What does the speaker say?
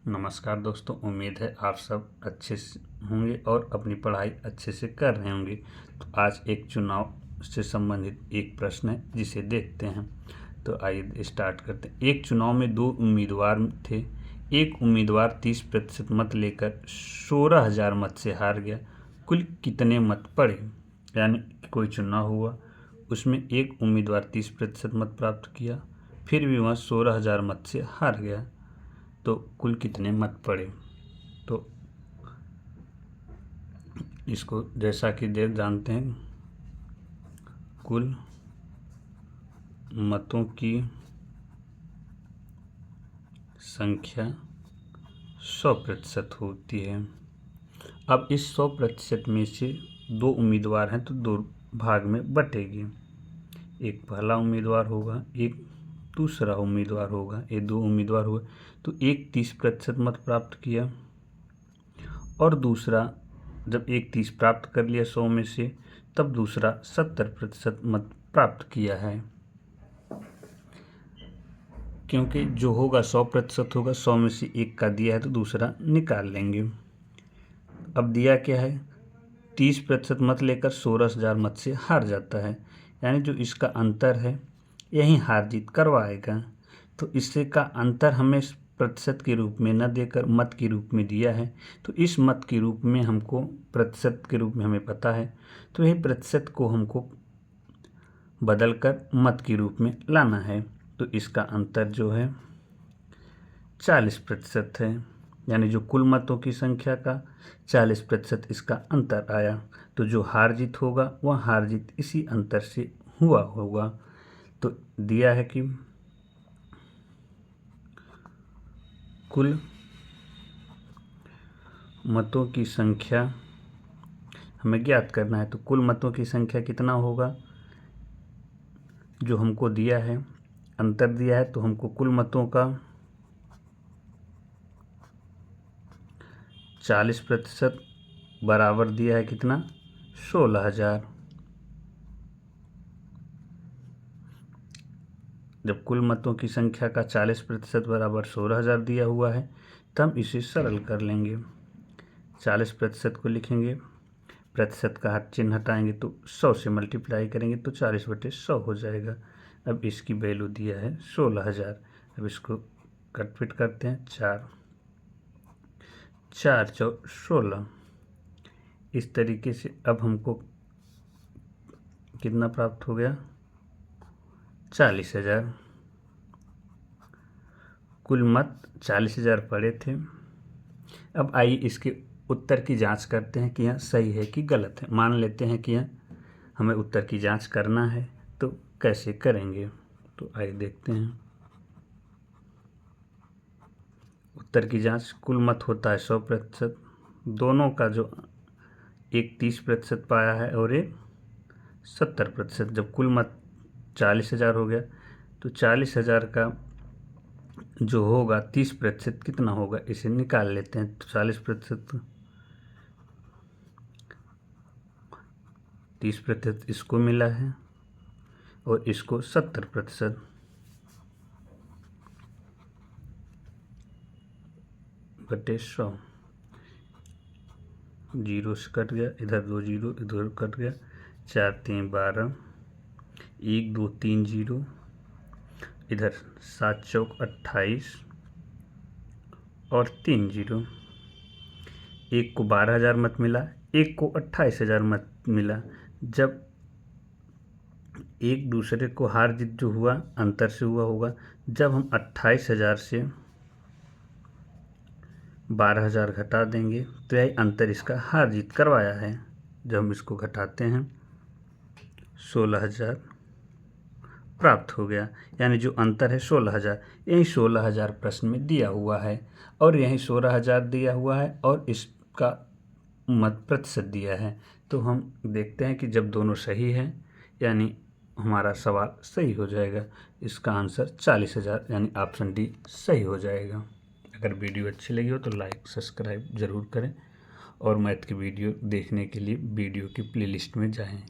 नमस्कार दोस्तों, उम्मीद है आप सब अच्छे से होंगे और अपनी पढ़ाई अच्छे से कर रहे होंगे। तो आज एक चुनाव से संबंधित एक प्रश्न है जिसे देखते हैं। तो आइए स्टार्ट करते हैं। एक चुनाव में दो उम्मीदवार थे। एक उम्मीदवार 30% मत लेकर 16,000 मत से हार गया। कुल कितने मत पड़े? यानी कोई चुनाव हुआ, उसमें एक उम्मीदवार 30% मत प्राप्त किया, फिर भी वह 16,000 मत से हार गया, तो कुल कितने मत पड़े? तो इसको जैसा कि देख जानते हैं, कुल मतों की संख्या 100% होती है। अब इस 100% में से दो उम्मीदवार हैं तो दो भाग में बटेगी। एक पहला उम्मीदवार होगा, एक दूसरा उम्मीदवार होगा। ये दो उम्मीदवार हुए तो एक 30% मत प्राप्त किया और दूसरा जब एक 30 प्राप्त कर लिया 100 में से, तब दूसरा 70% मत प्राप्त किया है। क्योंकि जो होगा 100% होगा, 100 में से एक का दिया है तो दूसरा निकाल लेंगे। अब दिया क्या है? 30% मत लेकर 16,000 मत से हार जाता है, यानी जो इसका अंतर है यही हार जीत करवाएगा। तो इससे का अंतर हमें प्रतिशत के रूप में न देकर मत के रूप में दिया है, तो इस मत के रूप में हमको प्रतिशत के रूप में हमें पता है, तो यही प्रतिशत को हमको बदलकर मत के रूप में लाना है। तो इसका अंतर जो है 40% है, यानी जो कुल मतों की संख्या का 40% इसका अंतर आया। तो जो हार जीत होगा वह हार जीत इसी अंतर से हुआ होगा। तो दिया है कि कुल मतों की संख्या हमें ज्ञात करना है। तो कुल मतों की संख्या कितना होगा? जो हमको दिया है, अंतर दिया है, तो हमको कुल मतों का 40% बराबर दिया है कितना? 16,000। जब कुल मतों की संख्या का 40% बराबर 16,000 दिया हुआ है, तब इसे सरल कर लेंगे। 40% को लिखेंगे, प्रतिशत का चिन्ह हटाएंगे तो 100 से मल्टीप्लाई करेंगे तो 40/100 हो जाएगा। अब इसकी वैल्यू दिया है 16,000। अब इसको कटपिट करते हैं, 4 4 चौक 16। इस तरीके से अब हमको कितना प्राप्त हो गया? 40,000। कुल मत 40,000 पड़े थे। अब आइए इसके उत्तर की जांच करते हैं कि यह सही है कि गलत है। मान लेते हैं कि यह हमें उत्तर की जांच करना है, तो कैसे करेंगे? तो आइए देखते हैं। उत्तर की जांच, कुल मत होता है 100%। दोनों का जो एक 30% पाया है और एक 70%। जब कुल मत 40,000 हो गया तो 40,000 का जो होगा 30% कितना होगा, इसे निकाल लेते हैं। तो 40%, 30% इसको मिला है और इसको 70%। बटे 100, जीरो से कट गया, इधर 2 जीरो, इधर कट गया, 4 3 12, 1 2 3 जीरो, इधर 7 चौक 28 और 3 जीरो। एक को 12,000 मत मिला, एक को 28,000 मत मिला। जब एक दूसरे को हार जीत जो हुआ अंतर से हुआ होगा, जब हम 28,000 से 12,000 घटा देंगे तो यही अंतर इसका हार जीत करवाया है। जब हम इसको घटाते हैं 16,000 प्राप्त हो गया, यानी जो अंतर है 16,000। यही 16,000 प्रश्न में दिया हुआ है और यही 16,000 दिया हुआ है और इसका मत प्रतिशत दिया है। तो हम देखते हैं कि जब दोनों सही हैं, यानी हमारा सवाल सही हो जाएगा। इसका आंसर 40,000 यानी ऑप्शन डी सही हो जाएगा। अगर वीडियो अच्छी लगी हो तो लाइक सब्सक्राइब ज़रूर करें और मैथ की वीडियो देखने के लिए वीडियो की प्लेलिस्ट में जाएं।